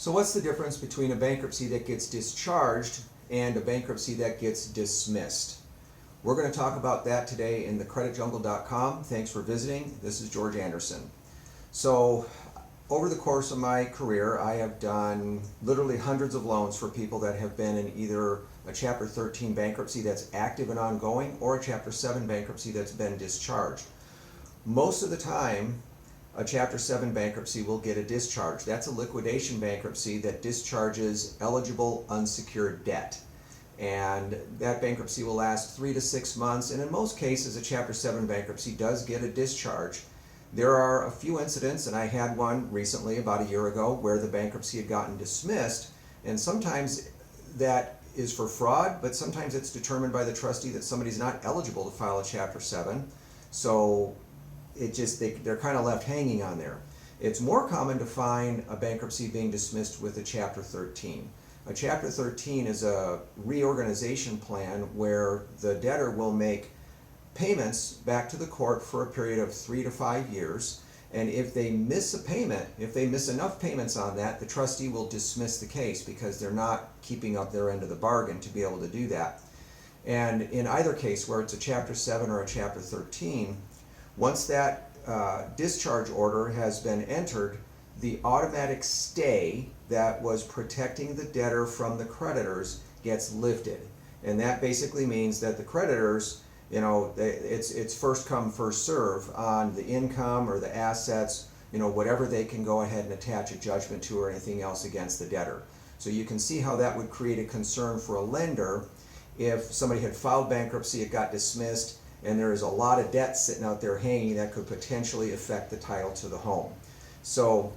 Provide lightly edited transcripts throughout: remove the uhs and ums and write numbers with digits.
So what's the difference between a bankruptcy that gets discharged and a bankruptcy that gets dismissed? We're going to talk about that today in thecreditjungle.com. Thanks for visiting. This is George Anderson. So over the course of my career, I have done literally hundreds of loans for people that have been in either a Chapter 13 bankruptcy that's active and ongoing or a Chapter 7 bankruptcy that's been discharged. Most of the time, a Chapter 7 bankruptcy will get a discharge. That's a liquidation bankruptcy that discharges eligible unsecured debt. And that bankruptcy will last 3 to 6 months, and in most cases a Chapter 7 bankruptcy does get a discharge. There are a few incidents, and I had one recently about a year ago where the bankruptcy had gotten dismissed, and sometimes that is for fraud, but sometimes it's determined by the trustee that somebody's not eligible to file a Chapter 7. So they're kind of left hanging on there. It's more common to find a bankruptcy being dismissed with a Chapter 13. A Chapter 13 is a reorganization plan where the debtor will make payments back to the court for a period of 3 to 5 years, and if they miss a payment, if they miss enough payments on that, the trustee will dismiss the case because they're not keeping up their end of the bargain to be able to do that. And in either case, where it's a Chapter 7 or a Chapter 13, once that discharge order has been entered, the automatic stay that was protecting the debtor from the creditors gets lifted. And that basically means that the creditors, it's first come, first serve on the income or the assets, whatever they can go ahead and attach a judgment to or anything else against the debtor. So you can see how that would create a concern for a lender if somebody had filed bankruptcy, it got dismissed, and there is a lot of debt sitting out there hanging that could potentially affect the title to the home. So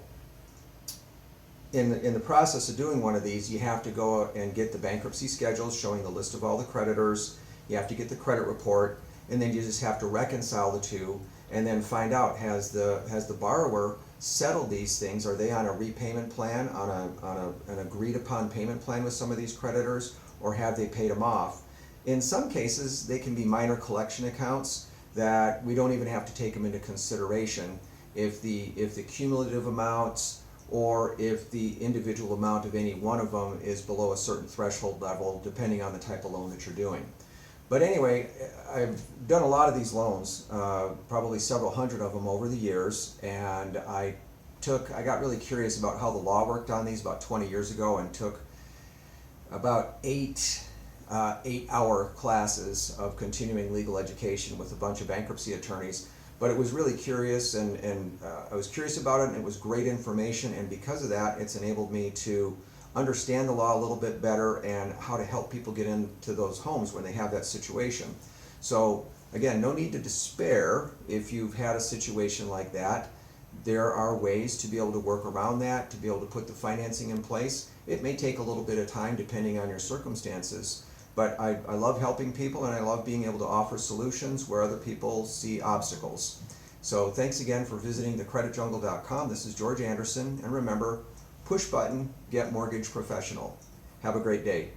in the process of doing one of these, you have to go and get the bankruptcy schedules showing the list of all the creditors. You have to get the credit report, and then you just have to reconcile the two and then find out, has the borrower settled these things? Are they on a repayment plan, on an agreed upon payment plan with some of these creditors, or have they paid them off? In some cases, they can be minor collection accounts that we don't even have to take them into consideration if the cumulative amounts or if the individual amount of any one of them is below a certain threshold level, depending on the type of loan that you're doing. But anyway, I've done a lot of these loans, probably several hundred of them over the years, and I got really curious about how the law worked on these about 20 years ago and took about eight 8-hour classes of continuing legal education with a bunch of bankruptcy attorneys. But it was really curious, and I was curious about it, and it was great information, and because of that, it's enabled me to understand the law a little bit better and how to help people get into those homes when they have that situation. So again, no need to despair if you've had a situation like that. There are ways to be able to work around that, to be able to put the financing in place. It may take a little bit of time depending on your circumstances, but I love helping people, and I love being able to offer solutions where other people see obstacles. So thanks again for visiting thecreditjungle.com. This is George Anderson, and remember, push button, get mortgage professional. Have a great day.